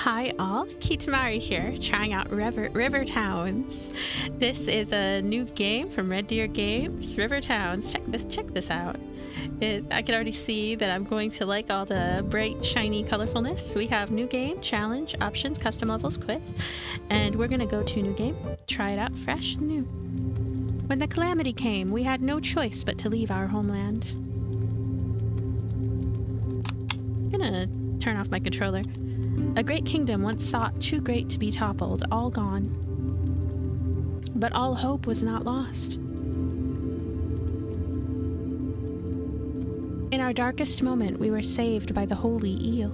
Hi all, Kitamari here, trying out River Towns. This is a new game from Red Deer Games, River Towns. Check this out. I can already see that I'm going to like all the bright, shiny colorfulness. We have new game, challenge, options, custom levels, quit, and we're gonna go to new game, try it out fresh and new. When the calamity came, we had no choice but to leave our homeland. I'm gonna turn off my controller. A great kingdom once thought too great to be toppled, all gone. But all hope was not lost. In our darkest moment, we were saved by the holy eel.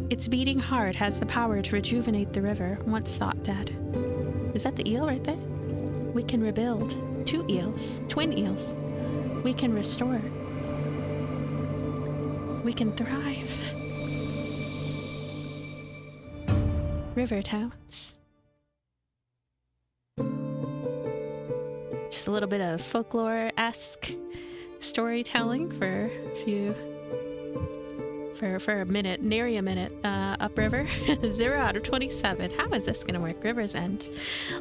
Its beating heart has the power to rejuvenate the river, once thought dead. Is that the eel right there? We can rebuild. 2 eels. Twin eels. We can restore. We can thrive. River Towns. Just a little bit of folklore-esque storytelling for a minute, nary a minute, upriver. 0 out of 27. How is this gonna work? River's End.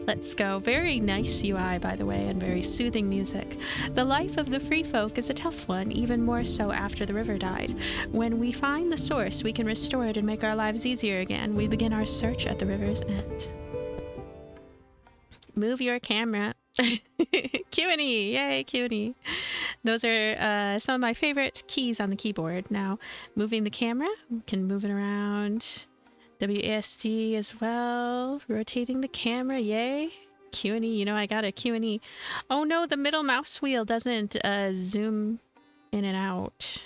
Let's go. Very nice UI, by the way, and very soothing music. The life of the free folk is a tough one, even more so after the river died. When we find the source, we can restore it and make our lives easier again. We begin our search at the river's end. Move your camera. Q&E! Yay, Q&E! Those are some of my favorite keys on the keyboard. Now, moving the camera, we can move it around. WASD as well. Rotating the camera, yay! Q&E, you know I got a Q&E. Oh no, the middle mouse wheel doesn't zoom in and out.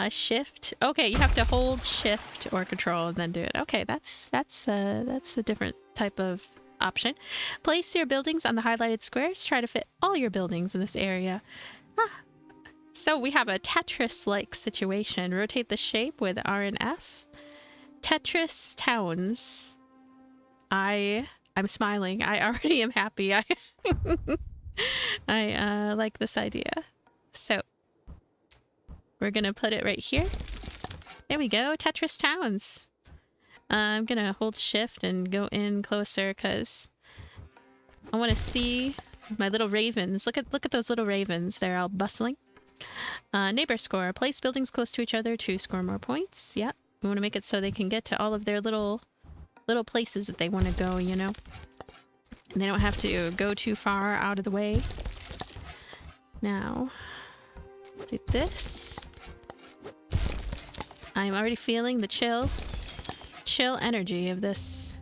Shift. Okay, you have to hold shift or control and then do it. Okay, that's a different type of option. Place your buildings on the highlighted squares. Try to fit all your buildings in this area. So we have a Tetris-like situation. Rotate the shape with R and F. Tetris Towns. I'm smiling. I already am happy. I like this idea. So we're gonna put it right here. There we go, Tetris Towns. I'm gonna hold shift and go in closer because I want to see my little ravens. Look at those little ravens. They're all bustling. Neighbor score. Place buildings close to each other to score more points. Yep. We want to make it so they can get to all of their little places that they want to go, you know. And they don't have to go too far out of the way. Now, do this. I'm already feeling the chill energy of this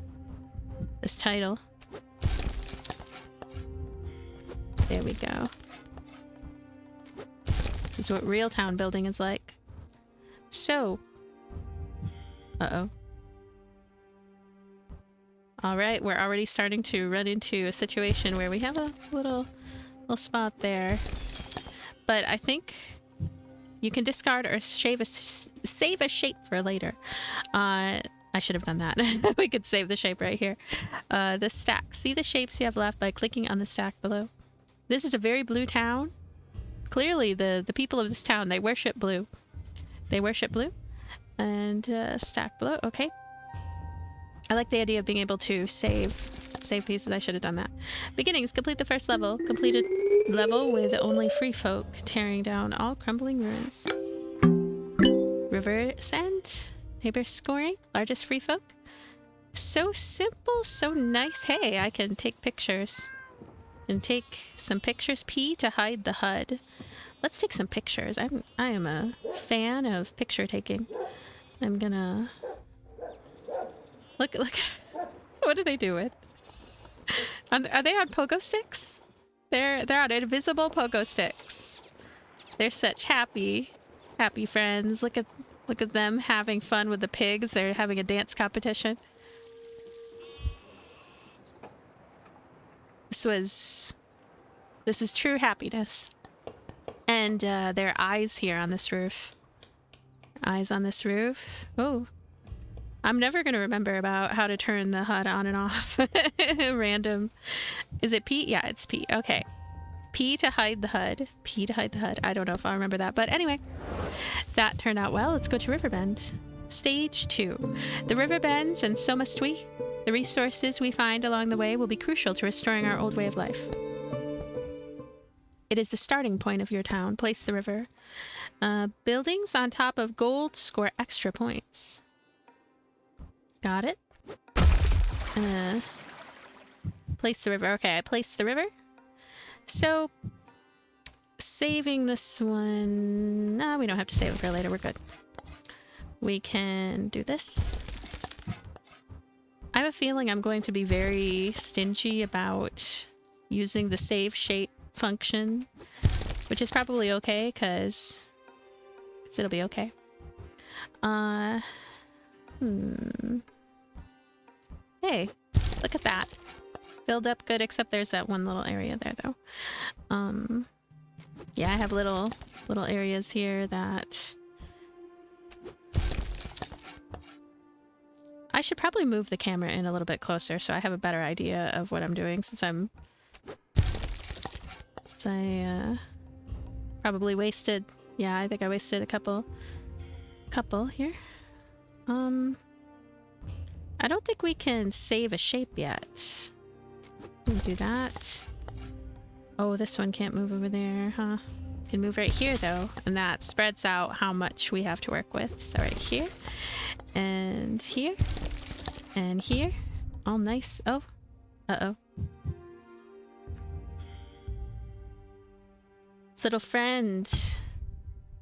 title. There we go. This is what real town building is like. So, uh-oh. All right, we're already starting to run into a situation where we have a little spot there. But I think you can discard or save a shape for later. I should have done that. We could save the shape right here. The stack. See the shapes you have left by clicking on the stack below. This is a very blue town. Clearly, the people of this town, they worship blue. They worship blue. And stack below. Okay. I like the idea of being able to save pieces. I should have done that. Beginnings. Complete the first level. Completed level with only free folk, tearing down all crumbling ruins. River's End. Neighbor scoring. Largest free folk. So simple, so nice. Hey, I can take pictures. And take some pictures. P to hide the HUD. Let's take some pictures. I am a fan of picture taking. I'm gonna look at what do they do it? Are they on pogo sticks? They're on invisible pogo sticks. They're such happy friends. Look at them having fun with the pigs. They're having a dance competition. This is true happiness. And there are eyes here on this roof. Eyes on this roof. Oh. I'm never going to remember about how to turn the HUD on and off. Random. Is it P? Yeah, it's P. Okay. P to hide the HUD. P to hide the HUD. I don't know if I'll remember that. But anyway, That turned out well. Let's go to Riverbend. Stage 2. The river bends, and so must we. The resources we find along the way will be crucial to restoring our old way of life. It is the starting point of your town. Place the river. Buildings on top of gold score extra points. Got it. Place the river. Okay, I placed the river. So, saving this one... No, we don't have to save it for later. We're good. We can do this. I have a feeling I'm going to be very stingy about using the save shape function, which is probably okay, because it'll be okay. Hey, look at that. Filled up good, except there's that one little area there, though. Yeah, I have little areas here that... I should probably move the camera in a little bit closer so I have a better idea of what I'm doing, since I probably wasted... Yeah, I think I wasted a couple here. I don't think we can save a shape yet. We can do that. Oh, this one can't move over there, huh? Can move right here, though, and that spreads out how much we have to work with. So right here, and here, and here. All nice. Oh, uh-oh. This little friend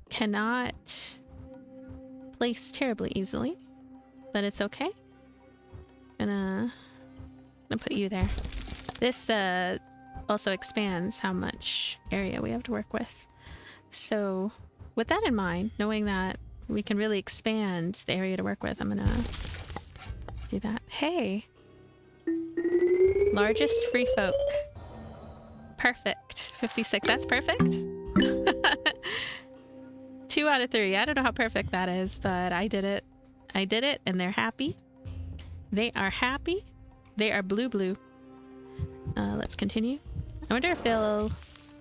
cannot place terribly easily, but it's okay. Gonna put you there. This also expands how much area we have to work with. So with that in mind, knowing that we can really expand the area to work with, I'm gonna do that. Hey! Largest free folk. Perfect. 56. That's perfect. 2 out of 3. I don't know how perfect that is, but I did it. I did it, and they're happy. They are happy. They are blue. Let's continue. I wonder if they'll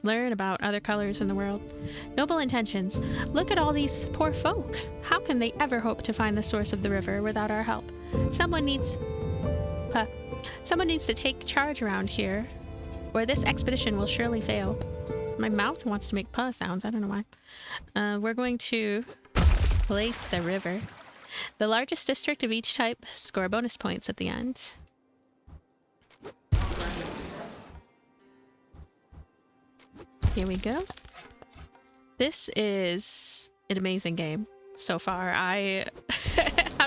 learn about other colors in the world. Noble intentions. Look at all these poor folk. How can they ever hope to find the source of the river without our help? Someone needs to take charge around here, or this expedition will surely fail. My mouth wants to make puh sounds. I don't know why. We're going to place the river. The largest district of each type score bonus points at the end. Here we go. This is an amazing game so far. How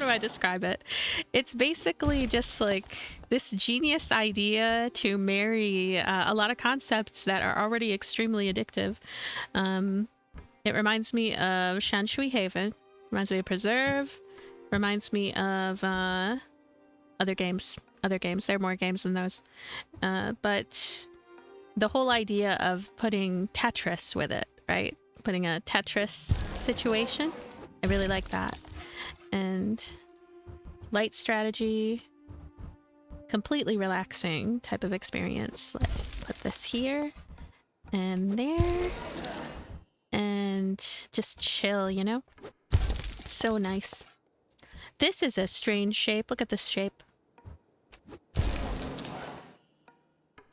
do I describe it? It's basically just like this genius idea to marry a lot of concepts that are already extremely addictive. It reminds me of Shanshui Haven, reminds me of Preserve, reminds me of other games. There are more games than those. But the whole idea of putting Tetris with it, right? Putting a Tetris situation. I really like that. And light strategy, completely relaxing type of experience. Let's put this here and there and just chill, you know? It's so nice. This is a strange shape. Look at this shape.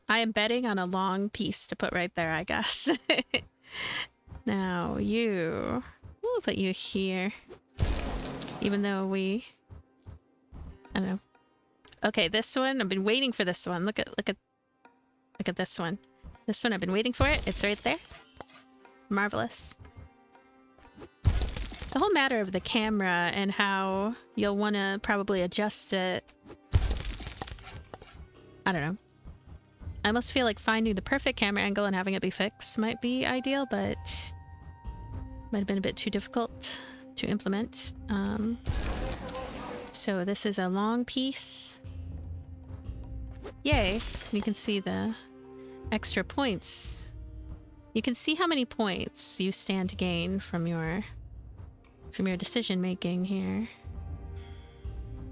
I am betting on a long piece to put right there, I guess. Now we'll put you here. Even though I don't know. Okay, this one, I've been waiting for this one. Look at this one. This one, I've been waiting for it. It's right there. Marvelous. The whole matter of the camera and how you'll want to probably adjust it. I don't know. I almost feel like finding the perfect camera angle and having it be fixed might be ideal, but might have been a bit too difficult to implement. So this is a long piece. Yay! You can see the extra points. You can see how many points you stand to gain from your decision making here.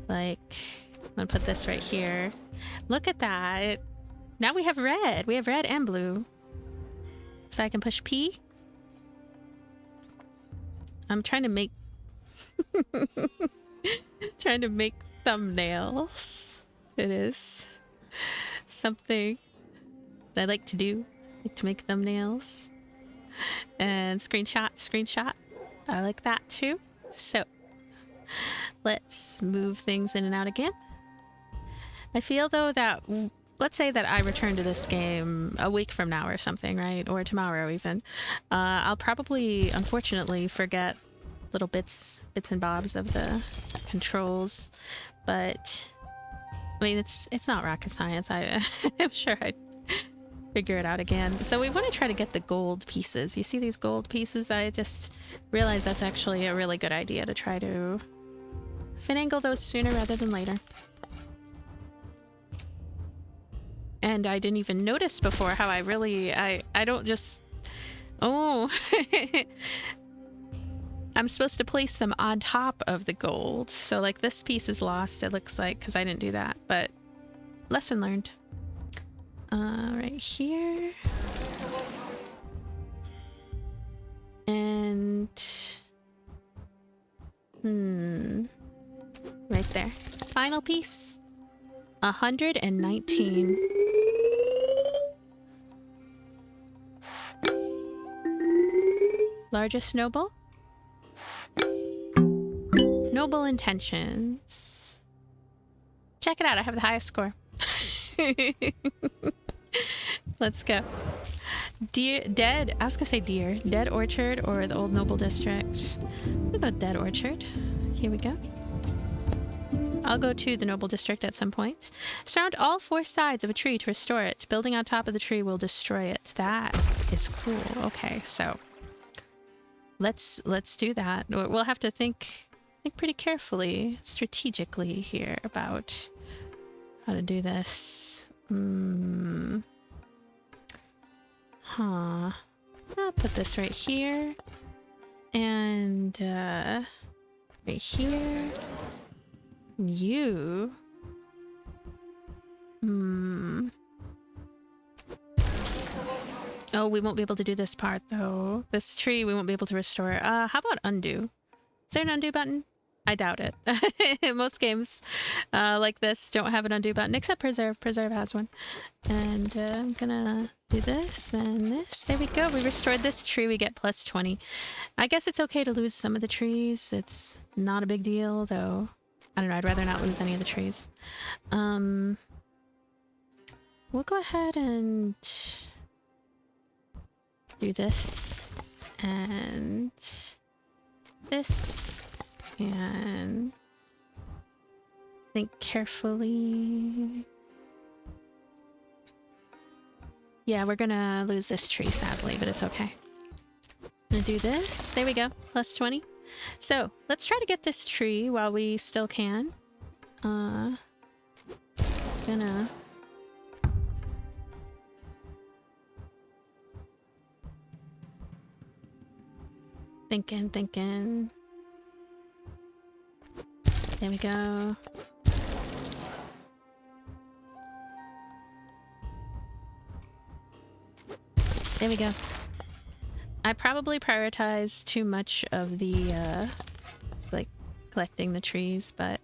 Like, I'm gonna put this right here. Look at that. Now we have red. We have red and blue. So I can push P. I'm trying to make trying to make thumbnails. It is something that I like to do. I like to make thumbnails. And screenshot. I like that too. So let's move things in and out again. I feel though that, let's say that I return to this game a week from now or something, right? Or tomorrow even. I'll probably, unfortunately, forget little bits and bobs of the controls, but I mean, it's not rocket science. I'm sure I'd figure it out again. So we want to try to get the gold pieces. You see these gold pieces? I just realized that's actually a really good idea to try to finagle those sooner rather than later. And I didn't even notice before how I don't just... Oh! I'm supposed to place them on top of the gold. So like this piece is lost, it looks like, because I didn't do that. But lesson learned. Right here. And... right there. Final piece. 119. Largest noble? Noble intentions. Check it out, I have the highest score. Let's go. Dead, I was gonna say deer. Dead Orchard or the Old Noble District. We'll go Dead Orchard. Here we go. I'll go to the Noble District at some point. Surround all 4 sides of a tree to restore it. Building on top of the tree will destroy it. That is cool. Okay, so let's do that. We'll have to think pretty carefully, strategically here about how to do this. I'll put this right here. And right here. You. Oh, we won't be able to do this part though. This tree we won't be able to restore. How about undo? Is there an undo button? I doubt it. Most games like this don't have an undo button, except Preserve. Preserve has one. And I'm gonna do this and this. There we go. We restored this tree. We get plus 20. I guess it's okay to lose some of the trees. It's not a big deal, though. I don't know. I'd rather not lose any of the trees. We'll go ahead and do this and this. And think carefully. Yeah, we're gonna lose this tree, sadly, but it's okay. I'm gonna do this. There we go. Plus 20. So, let's try to get this tree while we still can. Gonna... Thinking. There we go. There we go. I probably prioritize too much of the, like, collecting the trees, but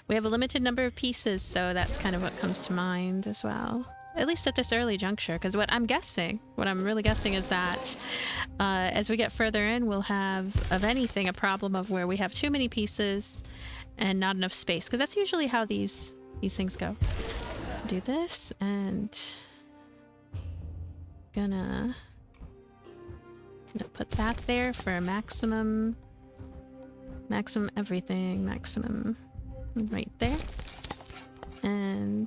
we have a limited number of pieces, so that's kind of what comes to mind as well. At least at this early juncture, because what I'm really guessing is that as we get further in, we'll have, of anything, a problem of where we have too many pieces and not enough space, because that's usually how these things go. Do this, and gonna put that there for maximum everything, maximum right there, and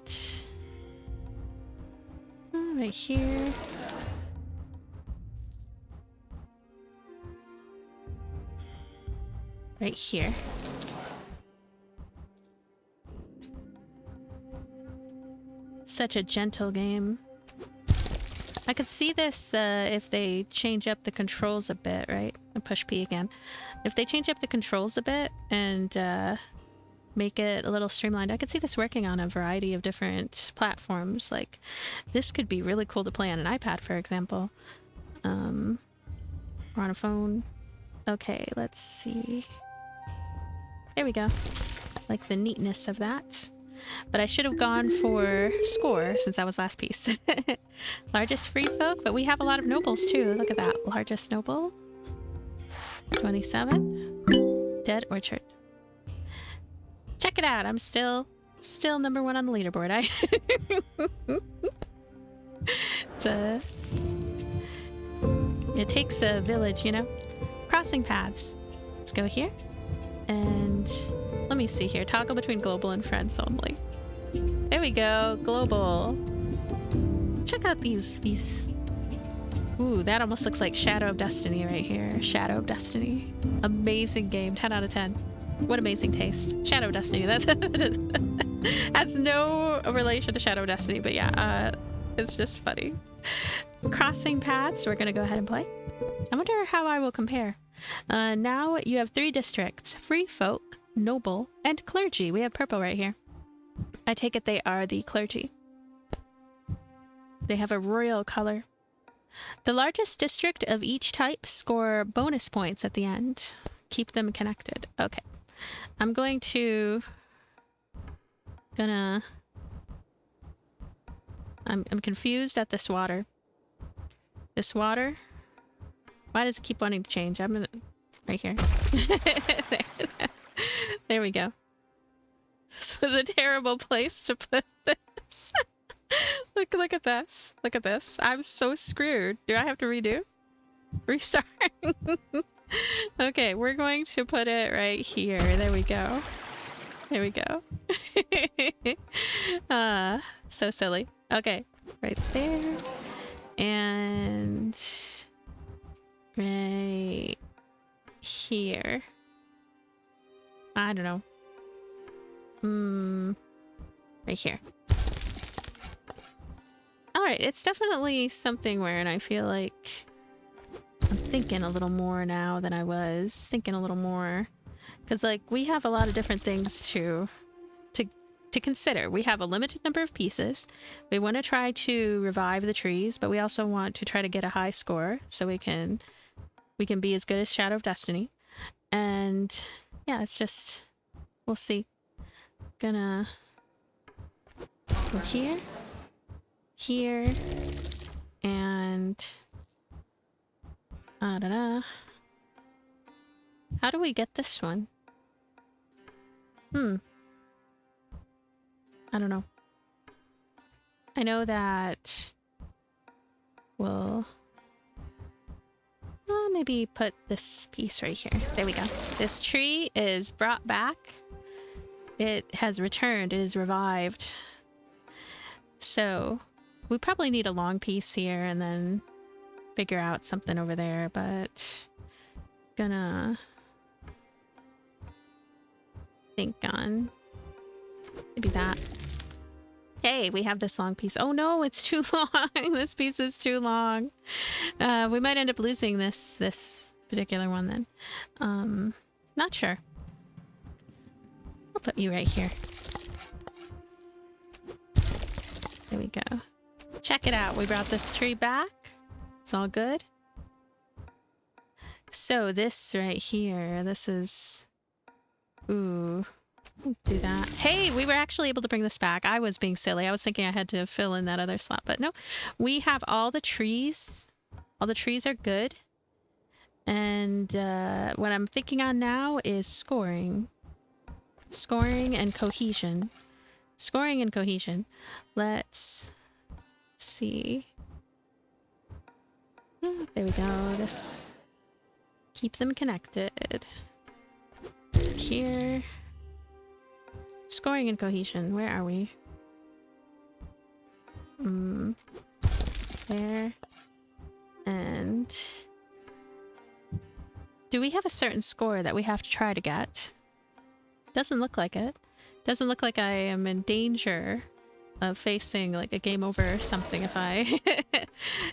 right here. Right here. Such a gentle game. I could see this if they change up the controls a bit, right? I push P again. If they change up the controls a bit and make it a little streamlined, I could see this working on a variety of different platforms. Like, this could be really cool to play on an iPad, for example. Or on a phone. Okay, let's see. There we go. Like the neatness of that. But I should have gone for score since that was last piece. Largest free folk, but we have a lot of nobles too. Look at that. Largest noble. 27. Dead Orchard. Check it out. I'm still #1 on the leaderboard. It takes a village, you know? Crossing paths. Let's go here. And let me see here. Toggle between global and friends only. There we go. Global. Check out these. Ooh, that almost looks like Shadow of Destiny right here. Shadow of Destiny. Amazing game. 10 out of 10. What amazing taste. Shadow of Destiny. That's has no relation to Shadow of Destiny, but yeah, it's just funny. Crossing paths. We're gonna go ahead and play. I wonder how I will compare. Now you have 3 districts: Free Folk, Noble, and Clergy. We have purple right here. I take it they are the Clergy. They have a royal color. The largest district of each type score bonus points at the end. Keep them connected. Okay. I'm going to... I'm confused at this water. This water... Why does it keep wanting to change? I'm gonna... Right here. There we go. This was a terrible place to put this. Look at this. Look at this. I'm so screwed. Do I have to redo? Restart. Okay, we're going to put it right here. There we go. There we go. So silly. Okay, right there. And right here. I don't know. Right here. Alright, it's definitely something where, and I feel like I'm thinking a little more now than I was thinking a little more. Because, like, we have a lot of different things to consider. We have a limited number of pieces. We want to try to revive the trees, but we also want to try to get a high score so we can be as good as Shadow of Destiny. And yeah, it's just, we'll see. Gonna go here, here, and I don't know. How do we get this one? I don't know. I know that we'll maybe put this piece right here. There we go. This tree is brought back. It has returned. It is revived. So we probably need a long piece here and then figure out something over there, but gonna think on maybe that. Hey, we have this long piece. Oh no, it's too long. This piece is too long. We might end up losing this particular one then. Not sure. I'll put you right here. There we go. Check it out. We brought this tree back. It's all good. So this right here, this is... Ooh. Do that. Hey, we were actually able to bring this back. I was being silly. I was thinking I had to fill in that other slot, but no. We have all the trees. All the trees are good. And what I'm thinking on now is scoring. Scoring and cohesion. Scoring and cohesion. Let's see. Oh, there we go. This keep them connected. Here. Scoring and cohesion. Where are we? There. And do we have a certain score that we have to try to get? Doesn't look like it. Doesn't look like I am in danger of facing like a game over or something if I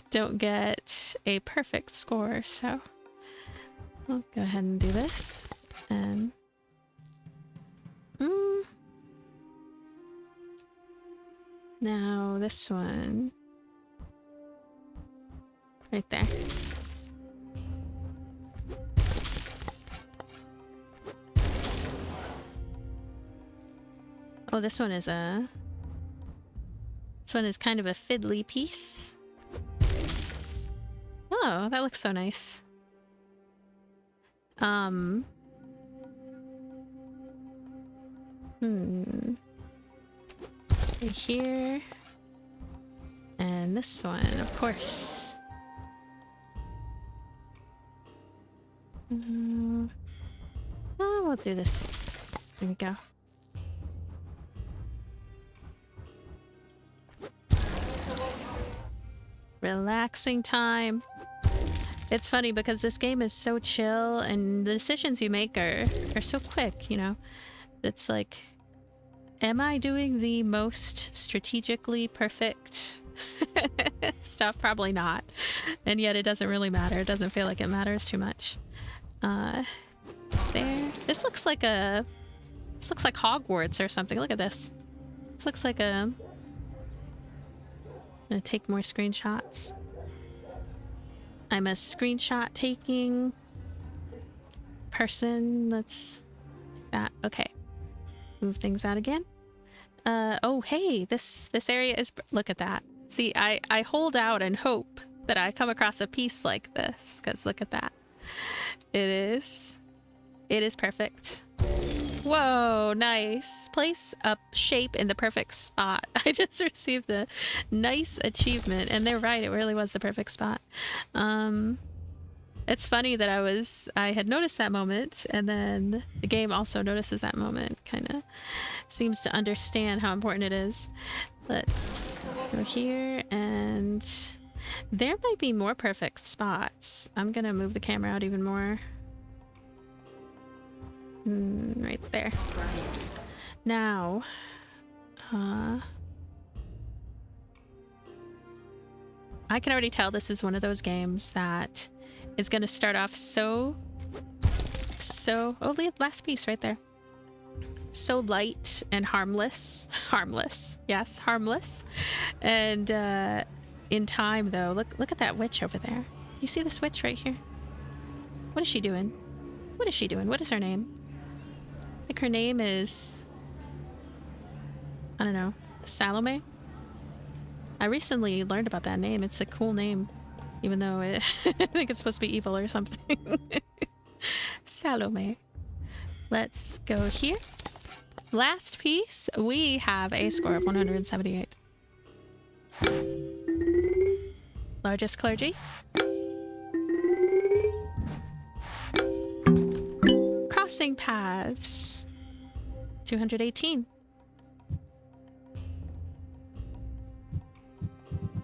don't get a perfect score. So I'll go ahead and do this. And now this one right there. Oh, this one is a... This one is kind of a fiddly piece. Oh, that looks so nice. Right here. And this one, of course. Oh, we'll do this. There we go. Relaxing time. It's funny because this game is so chill and the decisions you make are so quick, you know? It's like, am I doing the most strategically perfect stuff? Probably not. And yet it doesn't really matter. It doesn't feel like it matters too much. There. This looks like Hogwarts or something. Look at this. This looks like a... I'm gonna take more screenshots. I'm a screenshot taking person. Let's... that. Okay. Move things out again. Oh, hey, this area is... Look at that. See, I hold out and hope that I come across a piece like this, because look at that. It is perfect. Whoa, nice. Place a shape in the perfect spot. I just received the nice achievement, and they're right, it really was the perfect spot. It's funny that I had noticed that moment, and then the game also notices that moment. Kind of seems to understand how important it is. Let's go here, and there might be more perfect spots. I'm gonna move the camera out even more. Right there. Now, I can already tell this is one of those games that is going to start off so, oh, last piece right there. So light and harmless. Harmless. Yes, harmless. And in time, though, look at that witch over there. You see this witch right here? What is she doing? What is she doing? What is her name? I think her name is... I don't know. Salome? I recently learned about that name. It's a cool name. Even though I think it's supposed to be evil or something. Salome. Let's go here. Last piece. We have a score of 178. Largest clergy. Crossing paths. 218.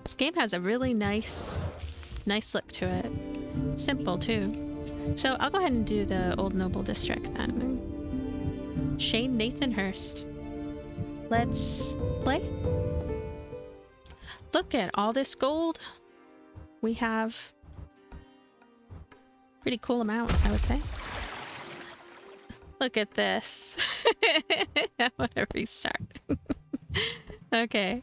This game has a really nice look to it. Simple too. So I'll go ahead and do the Old Noble District then. Shane Nathan Hurst. Let's play. Look at all this gold. We have pretty cool amount, I would say. Look at this. I want to restart. Okay.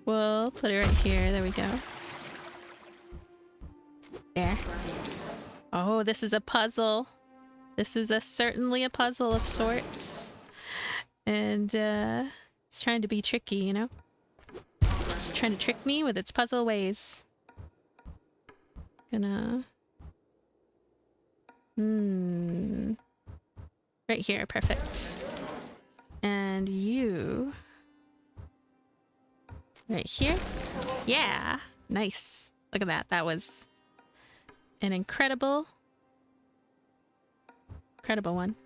We'll put it right here. There we go. There. Oh, this is a puzzle. This is certainly a puzzle of sorts. And it's trying to be tricky, you know? It's trying to trick me with its puzzle ways. Gonna... Right here, perfect. And you... Right here? Yeah! Nice. Look at that. That was an incredible one.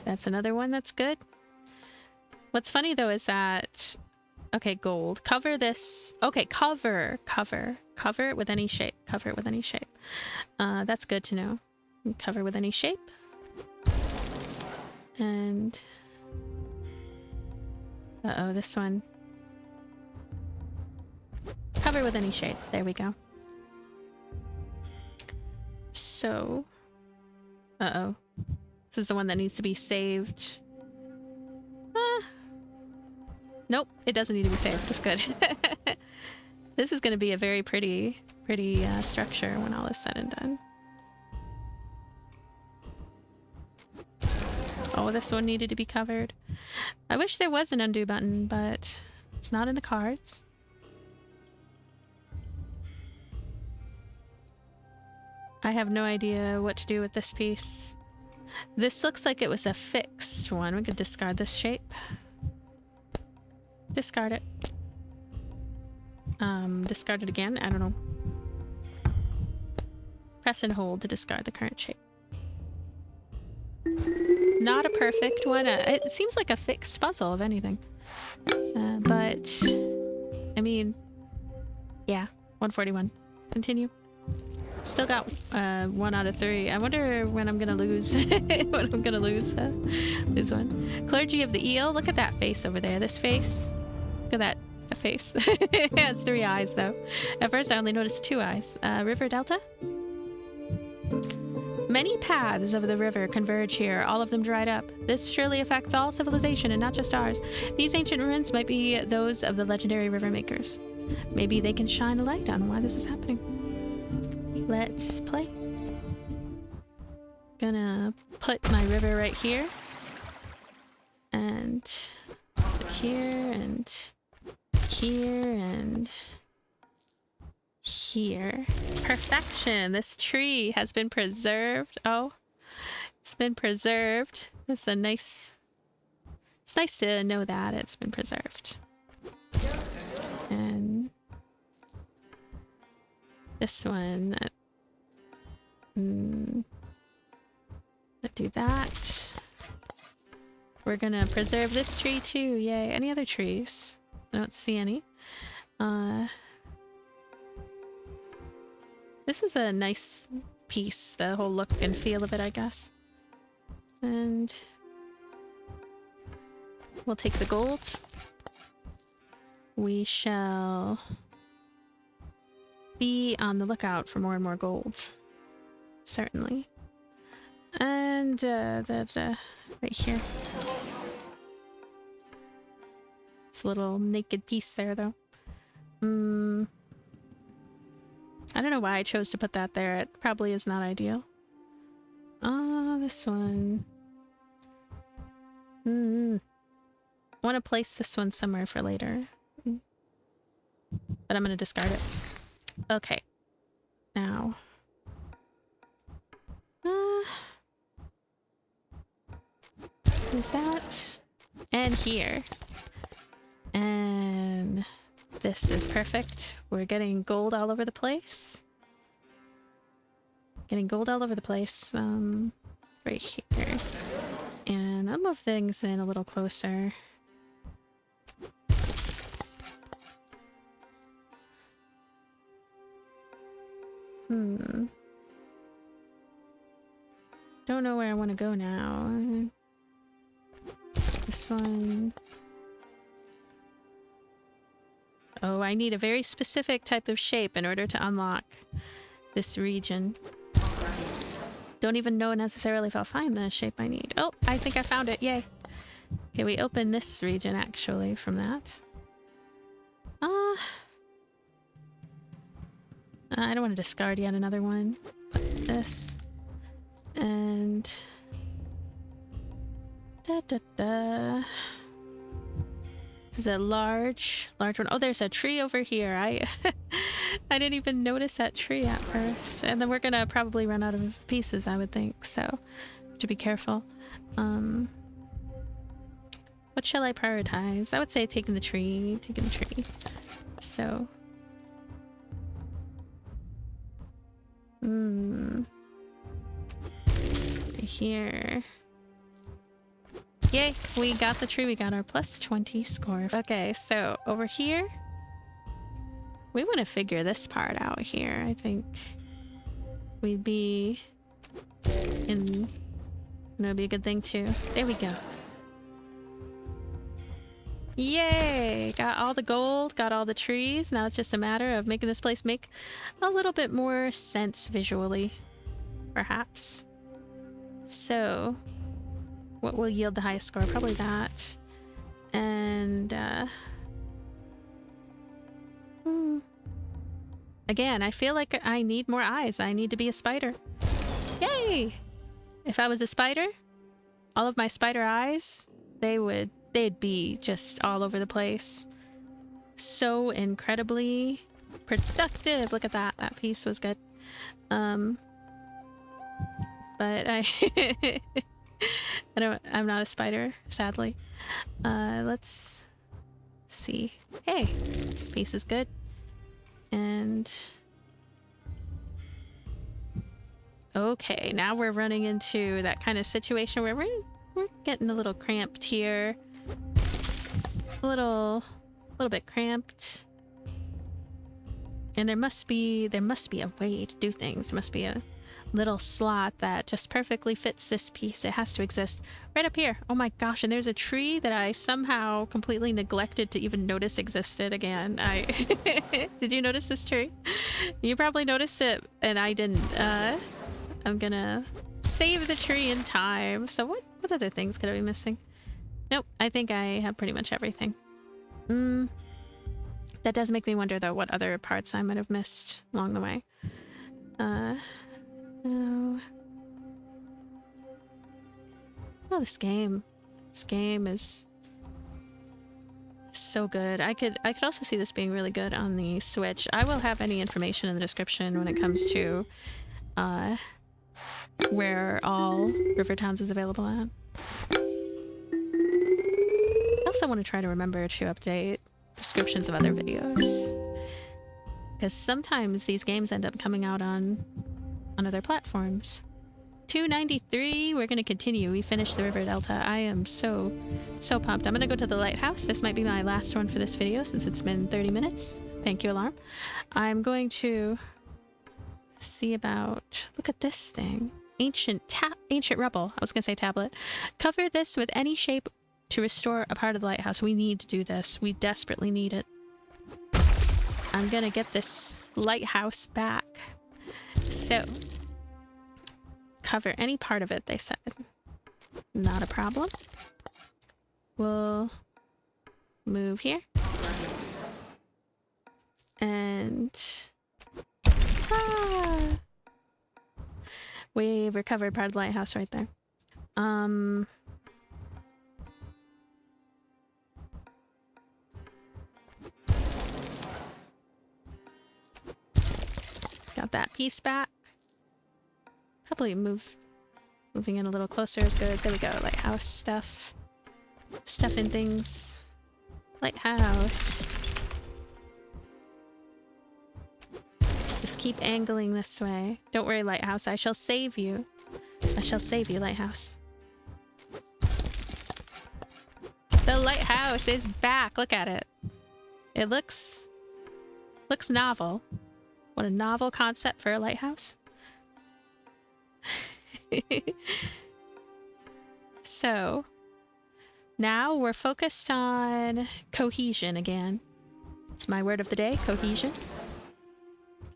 That's another one that's good. What's funny though is that... Okay, gold. Cover this... Okay, cover it with any shape. Cover it with any shape. That's good to know. Cover with any shape. And... Uh-oh, this one. Cover with any shape. There we go. So... Uh-oh. This is the one that needs to be saved. Nope, it doesn't need to be saved. That's good. This is going to be a very pretty structure when all is said and done. Oh, this one needed to be covered. I wish there was an undo button, but it's not in the cards. I have no idea what to do with this piece. This looks like it was a fixed one. We could discard this shape. Discard it. Discard it again? I don't know. Press and hold to discard the current shape. Not a perfect one. It seems like a fixed puzzle, if anything. But, I mean, yeah, 141. Continue. Still got 1 out of 3. I wonder when I'm gonna lose. When I'm gonna lose one. Clergy of the Eel. Look at that face over there. This face. Look at that face. It has 3 eyes, though. At first, I only noticed 2 eyes. River Delta. Many paths of the river converge here, all of them dried up. This surely affects all civilization and not just ours. These ancient ruins might be those of the legendary river makers. Maybe they can shine a light on why this is happening. Let's play. Gonna put my river right here. And here and here and here. Perfection. This tree has been preserved. Oh, it's been preserved. That's a nice... It's nice to know that it's been preserved. And this one. Do that. We're gonna preserve this tree too. Yay. Any other trees? I don't see any. This is a nice piece, the whole look and feel of it, I guess. And we'll take the gold. We shall be on the lookout for more and more gold. Certainly. And right here. It's a little naked piece there, though. I don't know why I chose to put that there. It probably is not ideal. This one. I want to place this one somewhere for later. But I'm going to discard it. Okay. Now. Is that? And here. And this is perfect. We're getting gold all over the place. Getting gold all over the place. Right here. And I'll move things in a little closer. Don't know where I want to go now. This one. Oh, I need a very specific type of shape in order to unlock this region. Don't even know necessarily if I'll find the shape I need. Oh, I think I found it. Yay. Okay, we open this region actually from that. I don't want to discard yet another one. Put this. And... This is a large one. Oh, there's a tree over here. I didn't even notice that tree at first. And then we're gonna probably run out of pieces, I would think. So, to be careful. What shall I prioritize? I would say taking the tree. So. Here. Yay, we got the tree. We got our plus 20 score. Okay, so over here, we want to figure this part out here. I think we'd be in... It'll be a good thing too. There we go. Yay! Got all the gold, got all the trees. Now it's just a matter of making this place make a little bit more sense visually, perhaps. So, what will yield the highest score? Probably that. And, again, I feel like I need more eyes. I need to be a spider. Yay! If I was a spider, all of my spider eyes, they'd be just all over the place. So incredibly productive. Look at that. That piece was good. But I'm not a spider, sadly. Let's see. Hey, this piece is good. And okay, now we're running into that kind of situation where we're getting a little cramped here. A little bit cramped. And there must be a way to do things. There must be a little slot that just perfectly fits this piece. It has to exist right up here. Oh my gosh, and there's a tree that I somehow completely neglected to even notice existed again. Did you notice this tree? You probably noticed it and I didn't. I'm gonna save the tree in time. So what other things could I be missing? Nope, I think I have pretty much everything. That does make me wonder though what other parts I might have missed along the way. No. Oh, this game is so good. I could also see this being really good on the Switch. I will have any information in the description when it comes to where all River Towns is available at. I also want to try to remember to update descriptions of other videos, because sometimes these games end up coming out on other platforms. 293, we're gonna continue. We finished the River Delta. I am so pumped. I'm gonna go to the Lighthouse. This might be my last one for this video since it's been 30 minutes. Thank you, alarm. I'm going to see about, look at this thing. Ancient rubble. I was gonna say tablet. Cover this with any shape to restore a part of the lighthouse. We need to do this. We desperately need it. I'm gonna get this lighthouse back. So, cover any part of it, they said. Not a problem. We'll move here. And we've recovered part of the lighthouse right there. Got that piece back. Probably moving in a little closer is good. There we go. Lighthouse stuff. Stuff in things. Lighthouse. Just keep angling this way. Don't worry, Lighthouse. I shall save you. I shall save you, Lighthouse. The lighthouse is back. Look at it. It looks novel. What a novel concept for a lighthouse. So, now we're focused on cohesion again. It's my word of the day, cohesion.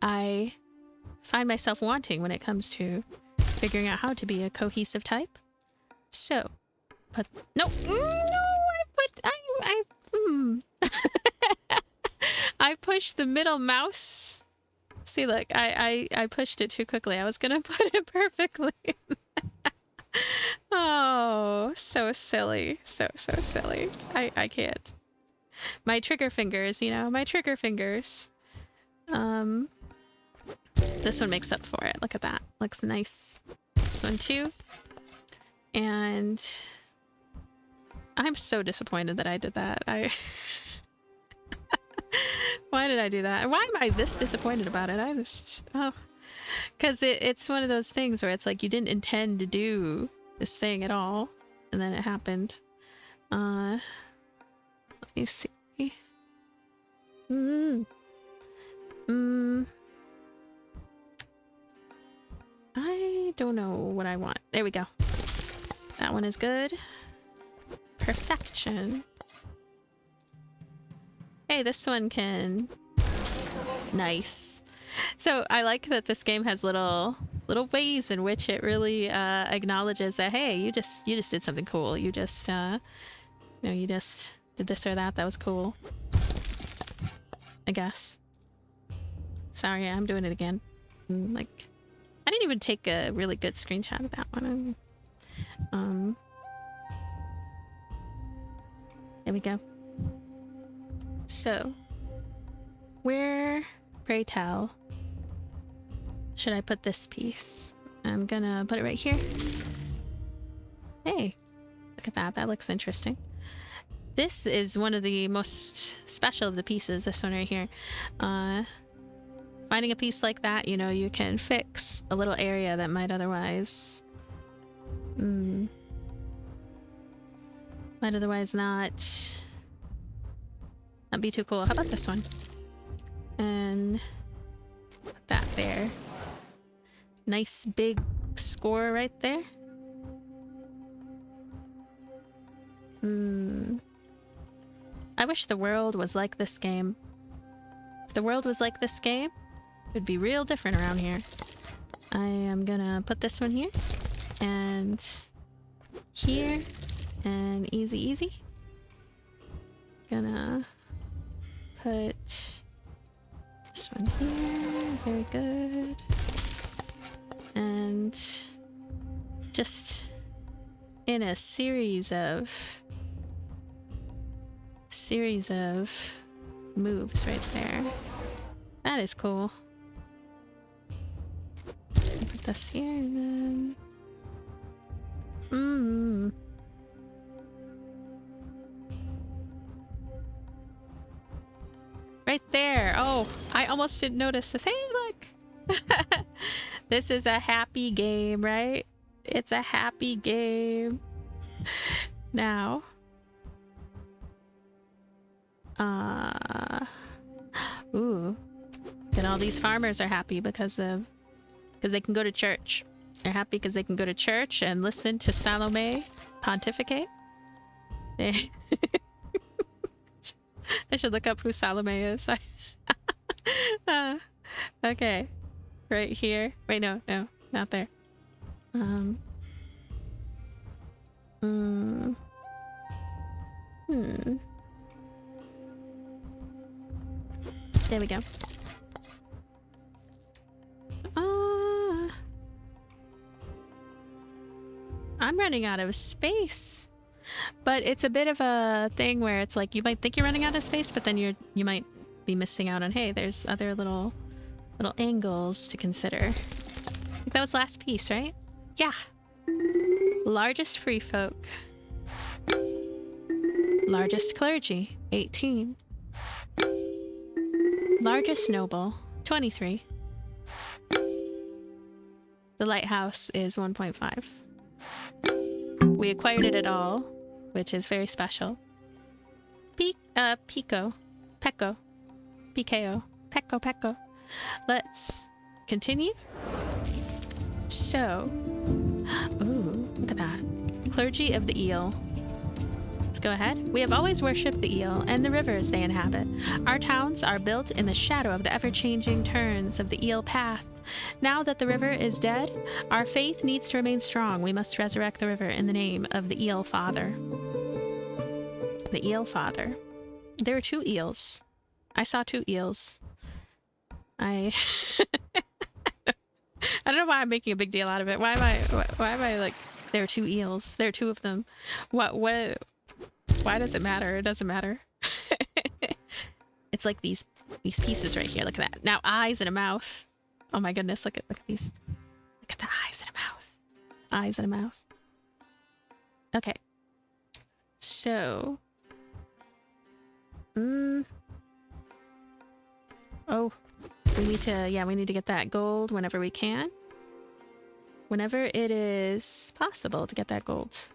I find myself wanting when it comes to figuring out how to be a cohesive type. So, but no, I pushed the middle mouse. See, look, I pushed it too quickly. I was gonna put it perfectly. Oh, so silly. So silly. I can't. My trigger fingers, you know, my trigger fingers. This one makes up for it. Look at that. Looks nice. This one too. And I'm so disappointed that I did that. Why did I do that? Why am I this disappointed about it? Because it's one of those things where it's like you didn't intend to do this thing at all, and then it happened. Let me see. I don't know what I want. There we go. That one is good. Perfection. Hey, this one can... Nice. So I like that this game has little ways in which it really acknowledges that, hey, you just did something cool. You just you just did this or that. That was cool. I guess. Sorry, I'm doing it again. Like, I didn't even take a really good screenshot of that one. There we go. So, where, pray tell, should I put this piece? I'm gonna put it right here. Hey, look at that. That looks interesting. This is one of the most special of the pieces, this one right here. Finding a piece like that, you know, you can fix a little area that might otherwise... might otherwise not be too cool. How about this one? And put that there. Nice big score right there. I wish the world was like this game. If the world was like this game, it would be real different around here. I am gonna put this one here. And here. And easy, easy. Gonna put this one here. Very good. And just in a series of moves right there. That is cool. Put this here and then... Right there. Oh, I almost didn't notice this. Hey, look. This is a happy game, right? It's a happy game. Now. Ooh. And all these farmers are happy because they can go to church. They're happy because they can go to church and listen to Salome pontificate. I should look up who Salome is. Okay. Right here. Wait, no, not there. There we go. I'm running out of space. But it's a bit of a thing where it's like you might think you're running out of space, but then you might be missing out on, hey, there's other little angles to consider. I think that was last piece, right? Yeah. Largest free folk. Largest clergy, 18. Largest noble, 23. The lighthouse is 1.5. We acquired it at all, which is very special. Peko. Let's continue. So, ooh, look at that. Clergy of the eel. Let's go ahead. We have always worshipped the eel and the rivers they inhabit. Our towns are built in the shadow of the ever-changing turns of the eel path. Now that the river is dead, our faith needs to remain strong. We must resurrect the river in the name of the Eel Father. The Eel Father. There are 2 eels. I saw 2 eels. I don't know why I'm making a big deal out of it. Why am I like, there are 2 eels. There are 2 of them. What, why does it matter? It doesn't matter. It's like these pieces right here. Look at that. Now eyes and a mouth. Oh my goodness, look at these. Look at the eyes and a mouth. Eyes and a mouth. Okay. So. Oh. We need to get that gold whenever we can. Whenever it is possible to get that gold.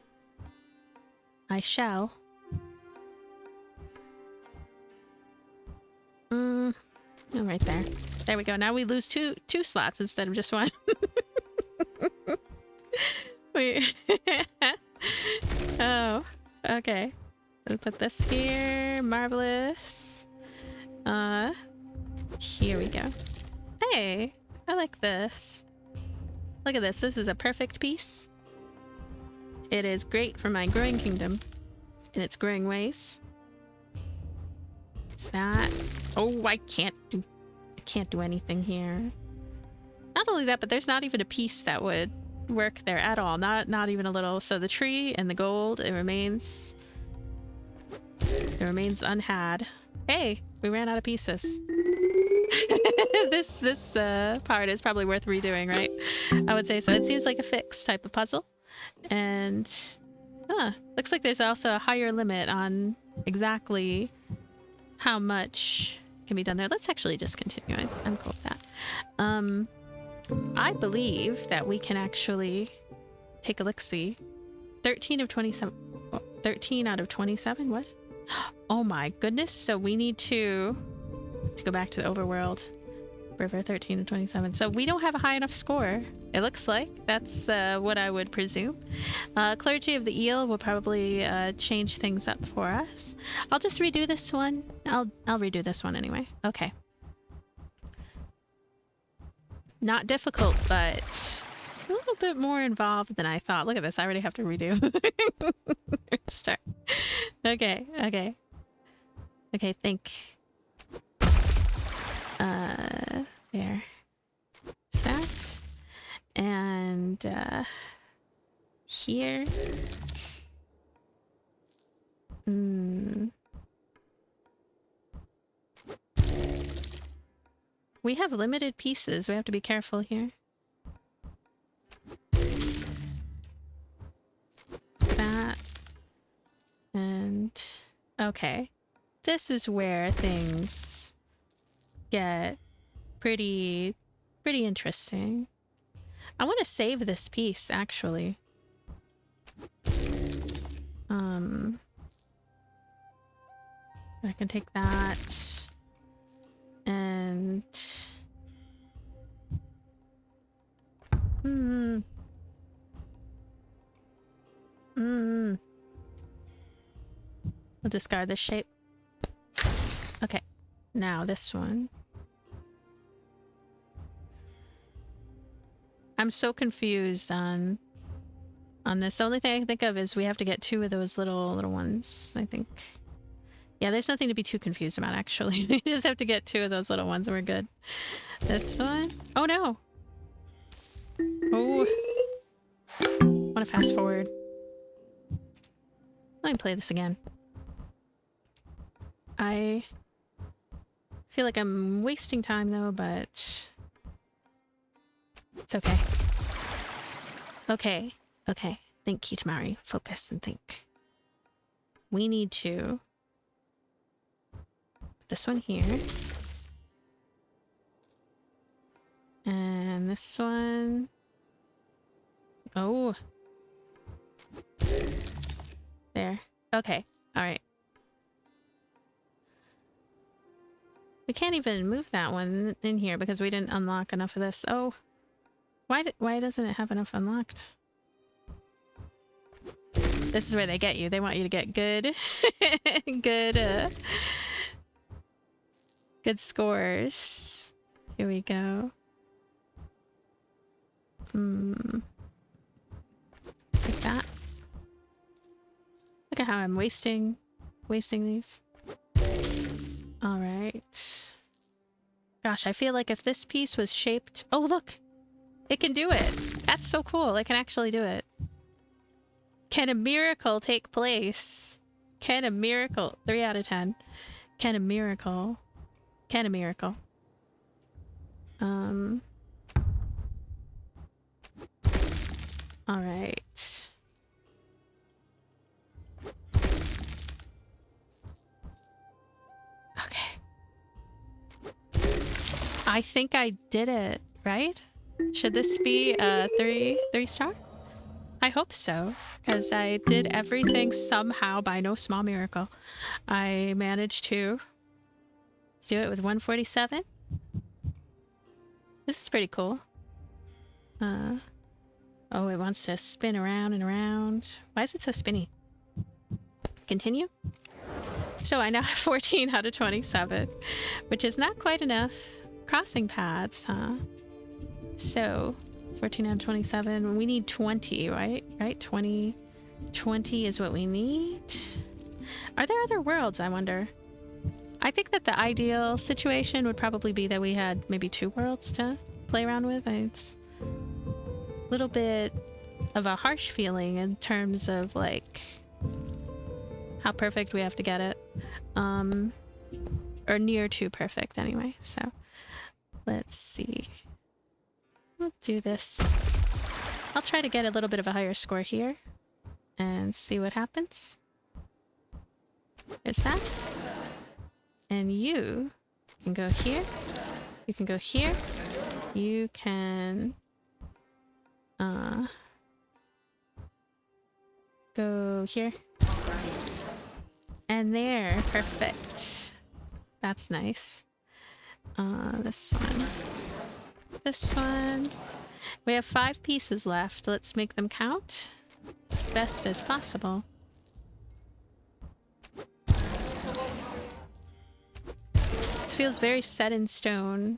I shall. Oh, right there. There we go. Now we lose two slots instead of just one. Wait. Oh, okay. I'll put this here. Marvelous. Here we go. Hey, I like this. Look at this. This is a perfect piece. It is great for my growing kingdom in its growing ways. Is that... Oh, I can't do anything here. Not only that, but there's not even a piece that would work there at all. Not even a little. So the tree and the gold, it remains It remains unhad. Hey, we ran out of pieces. This part is probably worth redoing, right? I would say so. It seems like a fixed type of puzzle. And looks like there's also a higher limit on exactly how much can be done there. Let's actually just continue. I'm cool with that. I believe that we can actually take a look-see. 13 of 27. 13 out of 27? What? Oh my goodness. So we need to go back to the overworld. River 13 of 27. So we don't have a high enough score. It looks like that's what I would presume. Clergy of the Eel will probably change things up for us. I'll just redo this one. I'll redo this one anyway. Okay. Not difficult, but a little bit more involved than I thought. Look at this. I already have to redo. Start. Okay. Okay. Okay. Think. There. Is that? And here. We have limited pieces. We have to be careful here. That. And okay. This is where things get pretty interesting. I want to save this piece, actually. I can take that and we'll discard this shape. Okay, now this one. I'm so confused on this. The only thing I can think of is we have to get 2 of those little ones, I think. Yeah, there's nothing to be too confused about, actually. We just have to get 2 of those little ones and we're good. This one? Oh no! Oh. I want to fast forward. Let me play this again. I feel like I'm wasting time though, but it's okay. Okay. Okay. Think, Kitamari. Focus and think. We need to put this one here. And this one. Oh. There. Okay. Alright. We can't even move that one in here because we didn't unlock enough of this. Oh. Why doesn't it have enough unlocked? This is where they get you. They want you to get good good scores. Here we go. Like that. Look at how I'm wasting these. All right. Gosh, I feel like if this piece was shaped... Oh, look! It can do it! That's so cool. It can actually do it. Can a miracle take place? Can a miracle... 3 out of 10. Can a miracle... Can a miracle... Alright. Okay. I think I did it, right? Should this be a 3 star? I hope so, because I did everything somehow by no small miracle. I managed to do it with 147. This is pretty cool. Oh, it wants to spin around and around. Why is it so spinny? Continue. So I now have 14 out of 27, which is not quite enough crossing paths, huh? So 14 out of 27. We need 20, right? Right? 20 is what we need. Are there other worlds, I wonder? I think that the ideal situation would probably be that we had maybe 2 worlds to play around with. It's a little bit of a harsh feeling in terms of like how perfect we have to get it. Or near to perfect anyway. So let's see. We'll do this. I'll try to get a little bit of a higher score here and see what happens. Is that? And you can go here. You can go here. You can go here. And there. Perfect. That's nice. This one. This one. We have 5 pieces left. Let's make them count as best as possible. This feels very set in stone.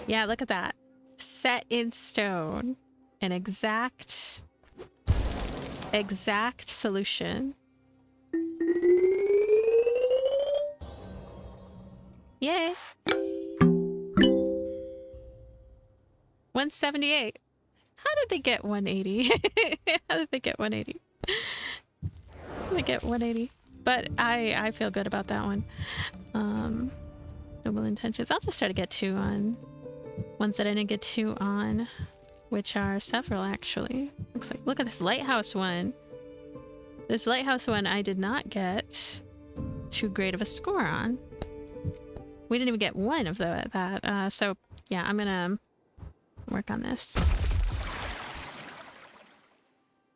Yeah, look at that. Set in stone. An exact solution. Yay. 178. How did they get 180? How did they get 180? How did they get 180? But I feel good about that one. Noble intentions. I'll just try to get 2 on ones that I didn't get 2 on, which are several actually. Looks like, look at this lighthouse one. This lighthouse one I did not get too great of a score on. We didn't even get 1 of that. So yeah, I'm gonna work on this.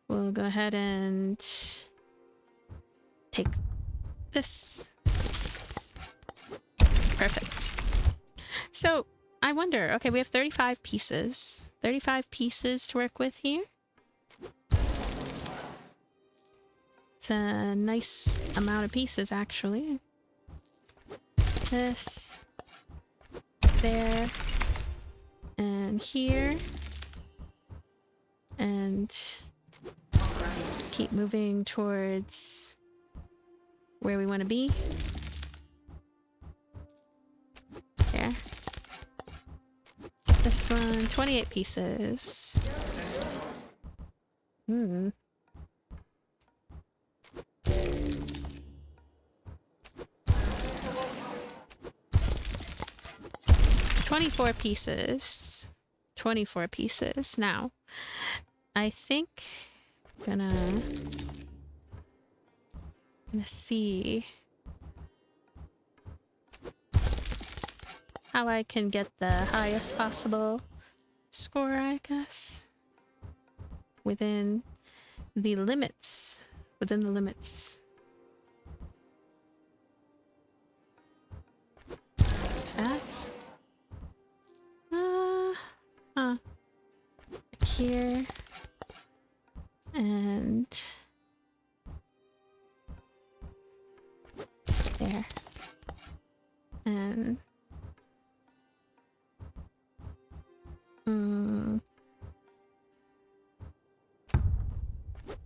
We'll go ahead and take this. Perfect. So I wonder, okay, we have 35 pieces. 35 pieces to work with here. It's a nice amount of pieces, actually. This. There. And here. And keep moving towards where we want to be. There. This one, 28 pieces. 24 pieces. 24 pieces. Now, I think I'm gonna see how I can get the highest possible score, I guess. Within the limits. Within the limits. What's that? Here. And there. And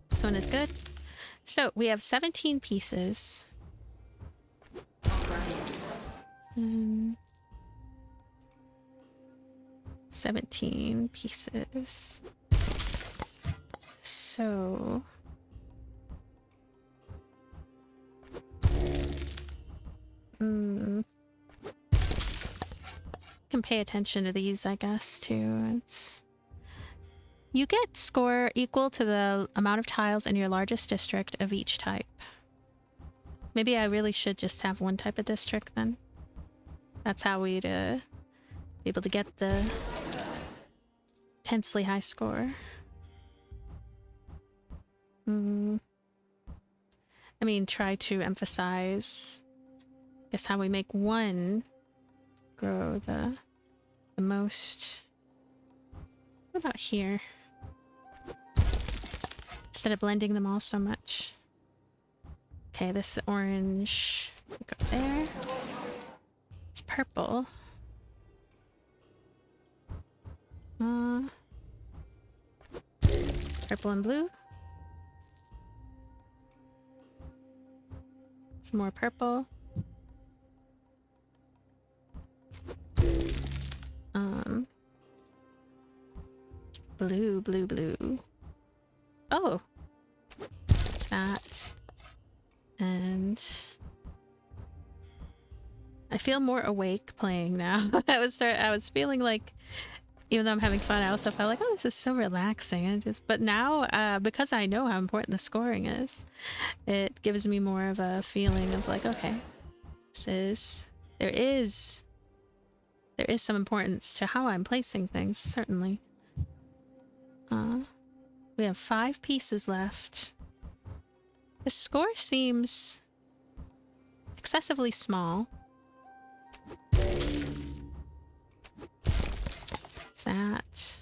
this one is good. So we have 17 pieces. 17 pieces. So can pay attention to these, I guess, too. You get score equal to the amount of tiles in your largest district of each type. Maybe I really should just have one type of district then. That's how we'd be able to get the intensely high score. I mean, try to emphasize, I guess, how we make one grow the most. What about here? Instead of blending them all so much. Okay, this orange, go there. It's purple. Purple and blue. Some more purple. Blue, blue, blue. Oh! There's that. And I feel more awake playing now. I was feeling like, even though I'm having fun, I also felt like, oh, this is so relaxing. But now, because I know how important the scoring is, it gives me more of a feeling of like, okay, there is some importance to how I'm placing things, certainly. We have 5 pieces left. The score seems excessively small. What's that?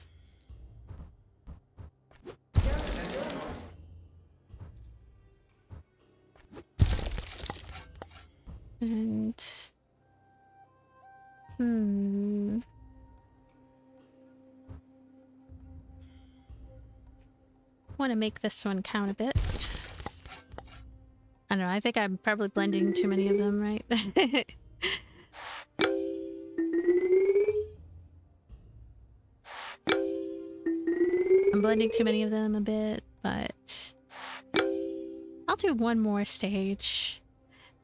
And want to make this one count a bit. I don't know, I think I'm probably blending too many of them, right? I'm blending too many of them a bit, but I'll do one more stage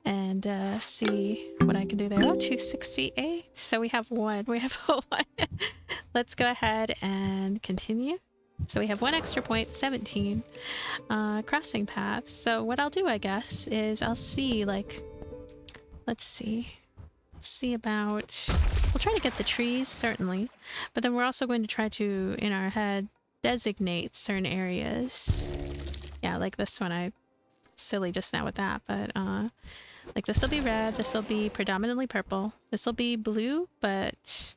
and see what I can do there. Oh, 268. So we have one. We have one. Let's go ahead and continue. So we have 1 extra point, 17 crossing paths. So what I'll do, I guess, is I'll see, like, let's see about, we'll try to get the trees, certainly, but then we're also going to try to, in our head, designate certain areas. Yeah, like this one, I silly just now with that, but like this will be red, this will be predominantly purple, this will be blue, but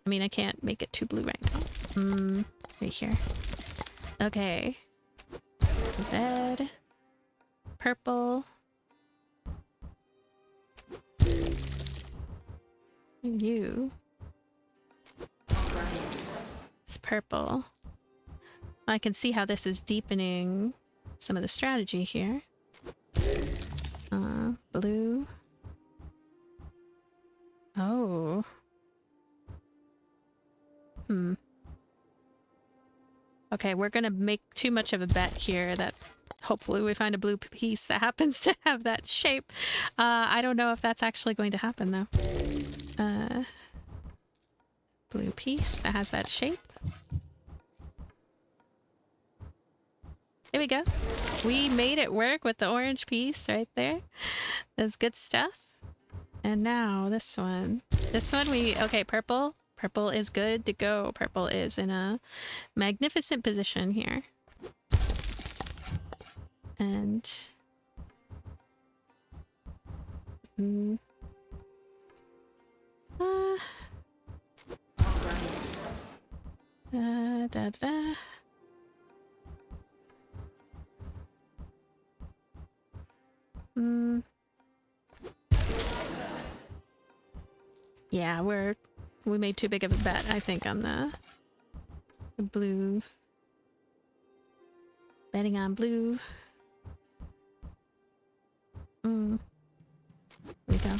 I mean, I can't make it too blue right now. Right here. Okay. Red. Purple. You. It's purple. I can see how this is deepening some of the strategy here. Blue. Oh. Okay, we're gonna make too much of a bet here that hopefully we find a blue piece that happens to have that shape. I don't know if that's actually going to happen though. Blue piece that has that shape. There we go. We made it work with the orange piece right there. That's good stuff. And now this one. This one okay, purple. Purple is good to go. Purple is in a magnificent position here. And yeah, we made too big of a bet, I think, on the blue. Betting on blue. There we go.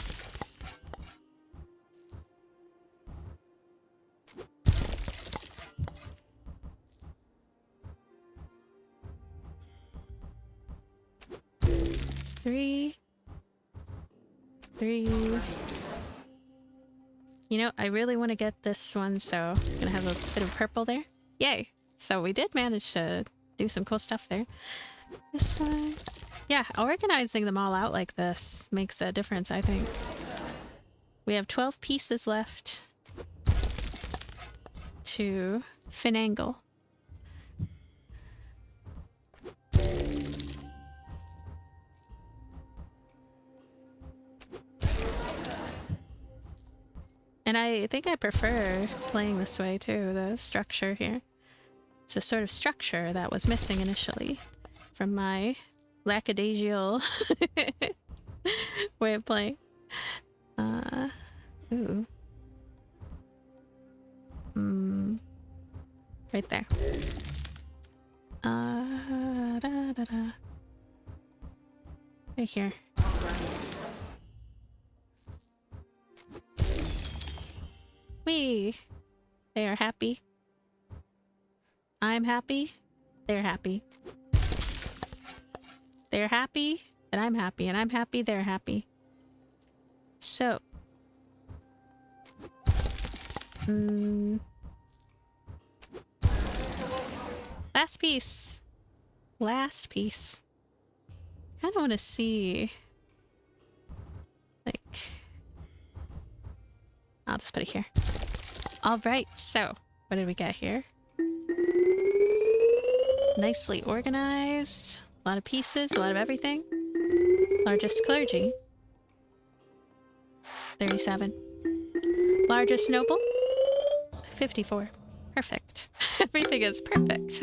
It's 3. You know, I really want to get this one, so I'm gonna have a bit of purple there. Yay! So we did manage to do some cool stuff there. This one... Yeah, organizing them all out like this makes a difference, I think. We have 12 pieces left to finagle. And I think I prefer playing this way too, the structure here. It's a sort of structure that was missing initially from my lackadaisical way of playing. Ooh. Right there. Right here. Whee! They are happy. I'm happy. They're happy. they're happy, then I'm happy, and I'm happy, they're happy. So. Last piece. Last piece. Kind of want to see. Like. I'll just put it here. Alright, so. What did we get here? Nicely organized. A lot of pieces, a lot of everything. Largest clergy. 37. Largest noble. 54. Perfect. Everything is perfect.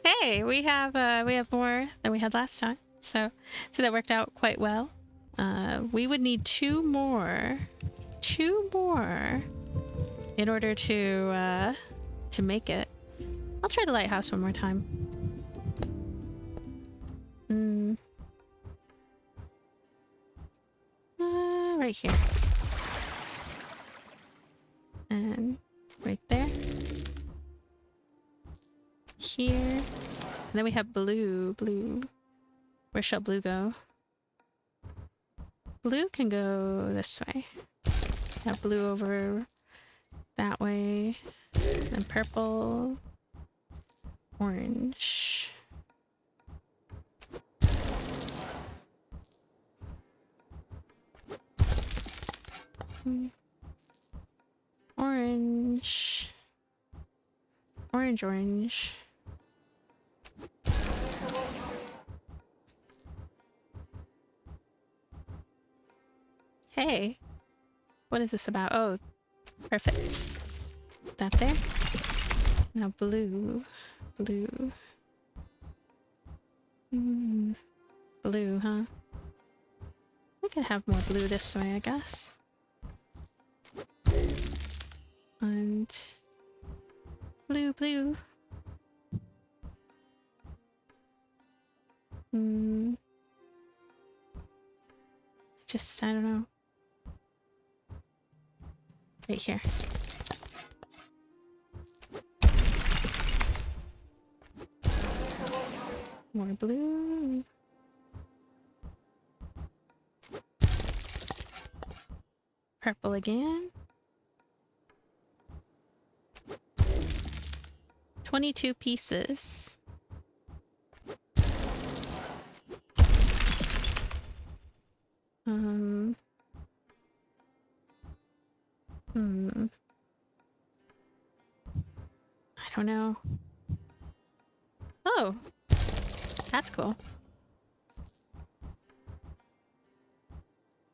Hey, we have more than we had last time. So that worked out quite well. We would need two more in order to make it. I'll try the lighthouse one more time. Right here. And right there. Here. And then we have blue. Where shall blue go? Blue can go this way. Have blue over that way. And purple. Orange. Orange. Orange. Hey. What is this about? Oh, perfect. Put that there. Now blue. Blue, huh? We could have more blue this way, I guess. And blue. Just, I don't know. Right here. More blue. Purple again. 22 pieces. I don't know. Oh, that's cool.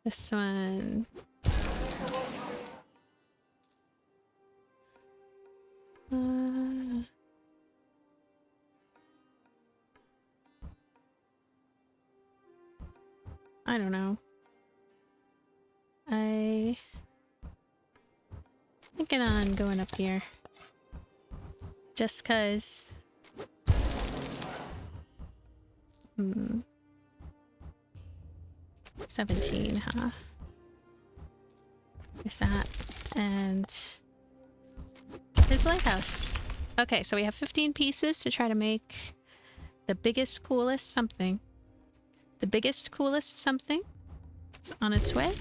This one. I don't know. I thinking on going up here. Just 'cause 17, huh? There's that. And there's the lighthouse. Okay, so we have 15 pieces to try to make the biggest, coolest something. The biggest, coolest something is on its way.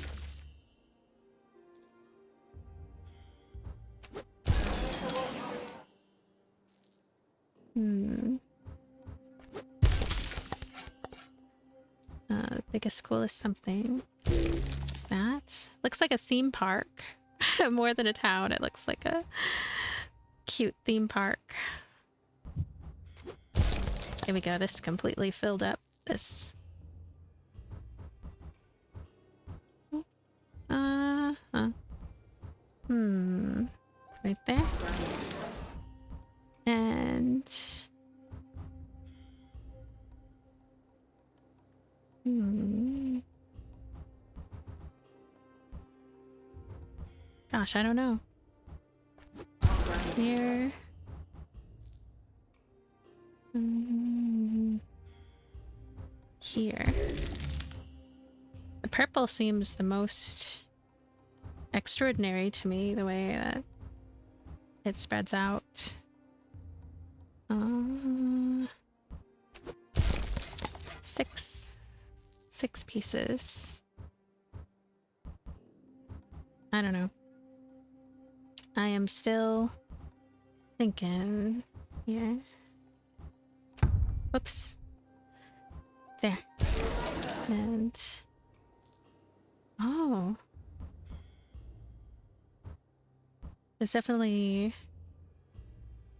The biggest, coolest something is that. Looks like a theme park. More than a town, it looks like a cute theme park. Here we go, this completely filled up this. Right there. And gosh, I don't know. Here. Here. The purple seems the most extraordinary to me, the way that it spreads out. six pieces. I don't know. I am still thinking here. Whoops. There. And oh. There's definitely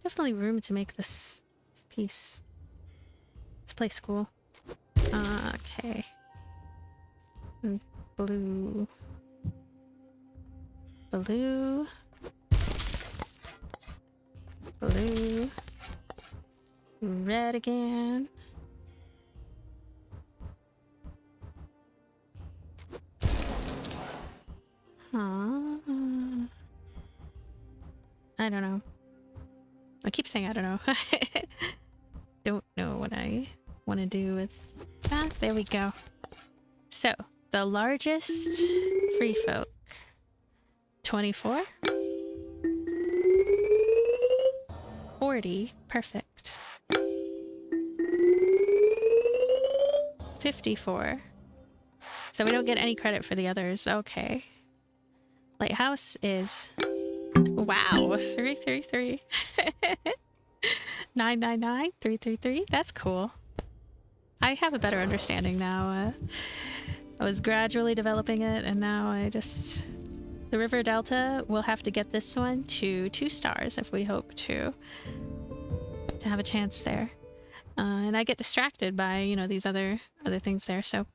room to make this piece. This place cool. Okay. And blue. Blue. Blue. Red again. I don't know. I keep saying I don't know. Don't know what I want to do with that. There we go. So, the largest free folk. 24? 40. Perfect. 54. So we don't get any credit for the others. Okay. Lighthouse is... Wow. 333. 999. 333. That's cool. I have a better understanding now. I was gradually developing it, and now I just... The River Delta will have to get this one to 2 stars if we hope to have a chance there. And I get distracted by, you know, these other things there. So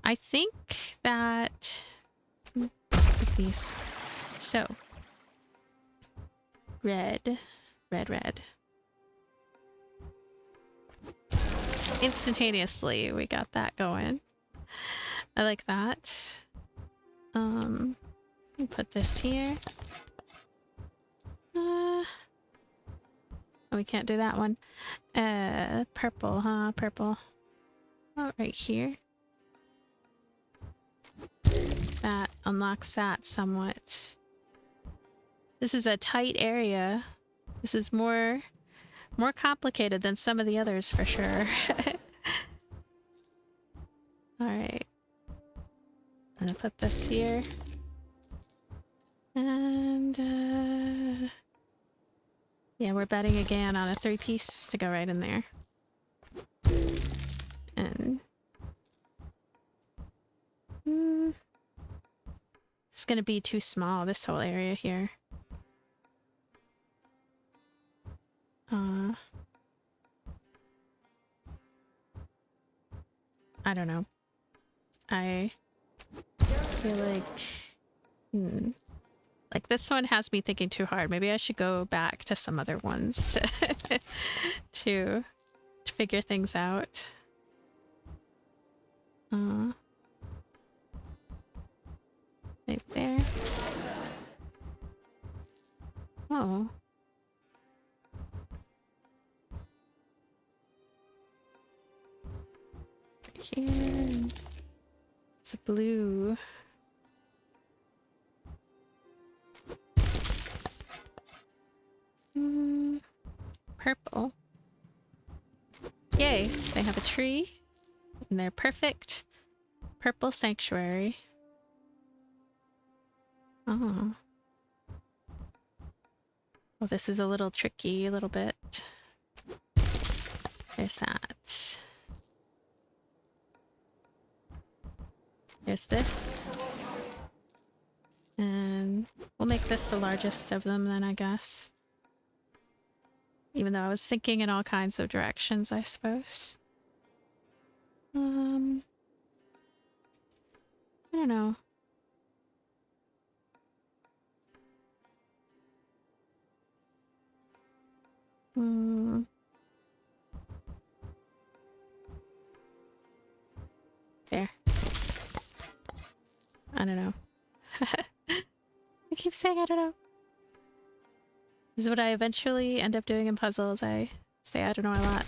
I think that with these, so red. Instantaneously, we got that going. I like that. Put this here. Oh, we can't do that one. Purple, huh? Purple. Oh, right here. That unlocks that somewhat. This is a tight area. This is more complicated than some of the others for sure. Alright. I'm gonna put this here. And, yeah, we're betting again on a 3-piece to go right in there. And... it's gonna be too small, this whole area here. I don't know. I feel like... Like, this one has me thinking too hard. Maybe I should go back to some other ones to figure things out. Right there. Oh. Right here. It's a blue. Purple. Yay, they have a tree. And they're perfect. Purple sanctuary. Oh. Well, this is a little tricky, a little bit. There's that. There's this. And we'll make this the largest of them then, I guess. Even though I was thinking in all kinds of directions, I suppose. I don't know. There. I don't know. I keep saying I don't know. This is what I eventually end up doing in puzzles. I say I don't know a lot.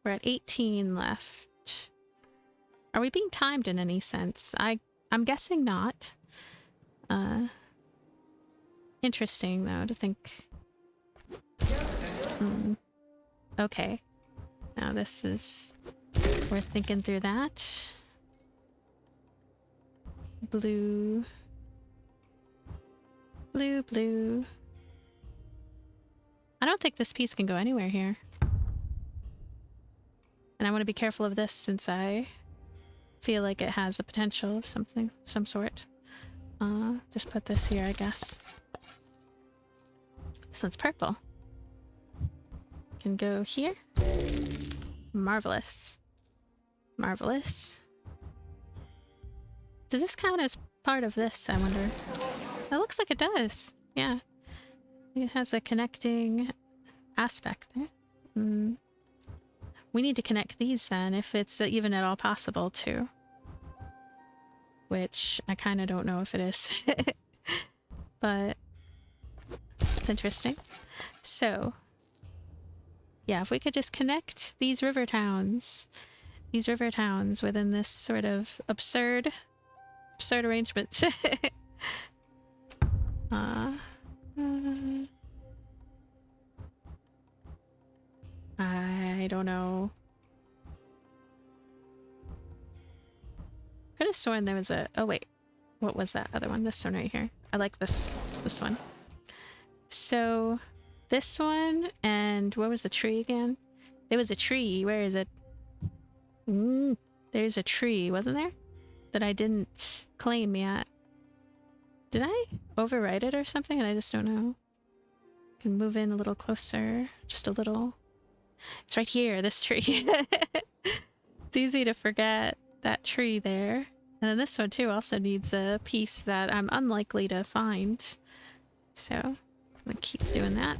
We're at 18 left. Are we being timed in any sense? I'm guessing not. interesting, though, to think... Okay. Now this is... We're thinking through that. Blue. Blue, blue. I don't think this piece can go anywhere here. And I want to be careful of this since I feel like it has a potential of something, some sort. Just put this here, I guess. This one's purple. Can go here. Marvelous. Marvelous. Does this count as part of this, I wonder? It looks like it does. Yeah. It has a connecting aspect there. We need to connect these then, if it's even at all possible to. Which I kind of don't know if it is. But it's interesting. So, yeah, if we could just connect these river towns within this sort of absurd arrangement. I don't know. Could have sworn there was a... Oh wait, what was that other one? This one right here. I like this one. So this one, and where was the tree again? There was a tree. Where is it? There's a tree, wasn't there? That I didn't claim yet. Did I overwrite it or something? And I just don't know. Can move in a little closer. Just a little. It's right here, this tree. It's easy to forget that tree there. And then this one too also needs a piece that I'm unlikely to find. So I'm gonna keep doing that.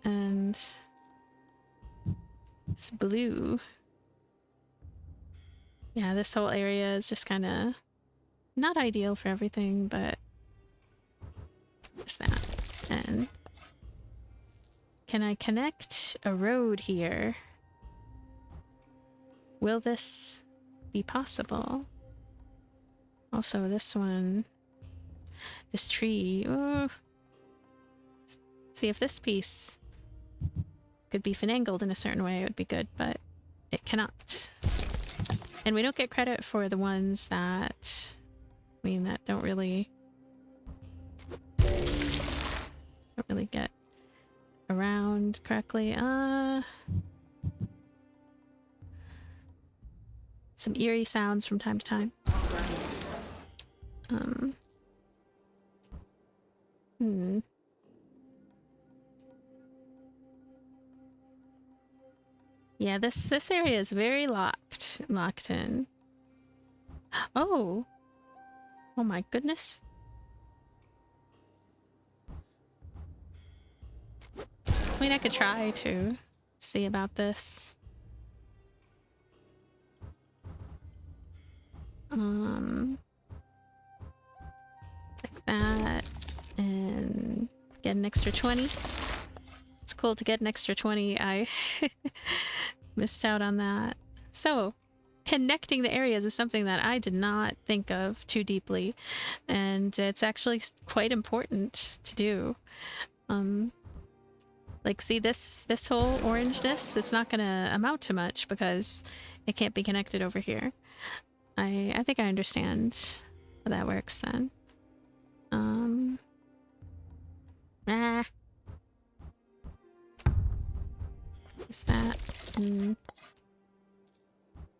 And it's blue. Yeah, this whole area is just kind of not ideal for everything, but just that. And can I connect a road here? Will this be possible? Also, this one, this tree. Ooh. See if this piece could be finagled in a certain way, it would be good, but it cannot. And we don't get credit for the ones that, I mean, that don't really get around correctly. Some eerie sounds from time to time. Yeah, this area is very locked in. Oh my goodness. I mean, I could try to see about this. Like that, and get an extra 20. It's cool to get an extra 20. I missed out on that. So, connecting the areas is something that I did not think of too deeply, and it's actually quite important to do. Like, see this whole orangeness? It's not gonna amount to much because it can't be connected over here. I think I understand how that works then. Is that?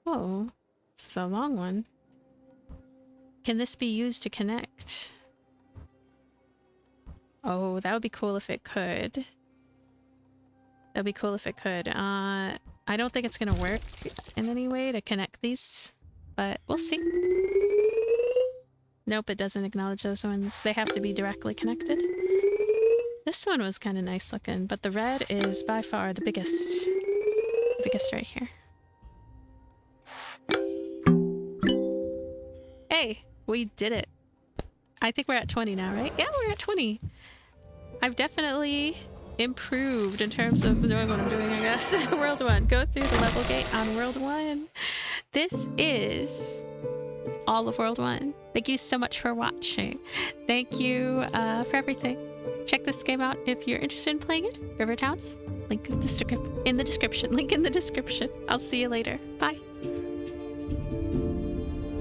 Oh, this is a long one. Can this be used to connect? Oh, that would be cool if it could. That'd be cool if it could. I don't think it's gonna work in any way to connect these, but we'll see. Nope, it doesn't acknowledge those ones. They have to be directly connected. This one was kind of nice looking, but the red is by far the biggest. The biggest right here. Hey, we did it. I think we're at 20 now, right? Yeah, we're at 20. I've definitely improved in terms of doing what I'm doing, I guess. World 1. Go through the level gate on World 1. This is all of World 1. Thank you so much for watching. Thank you for everything. check this game out if you're interested in playing it. River Towns. Link in the description. Link in the description. I'll see you later. Bye.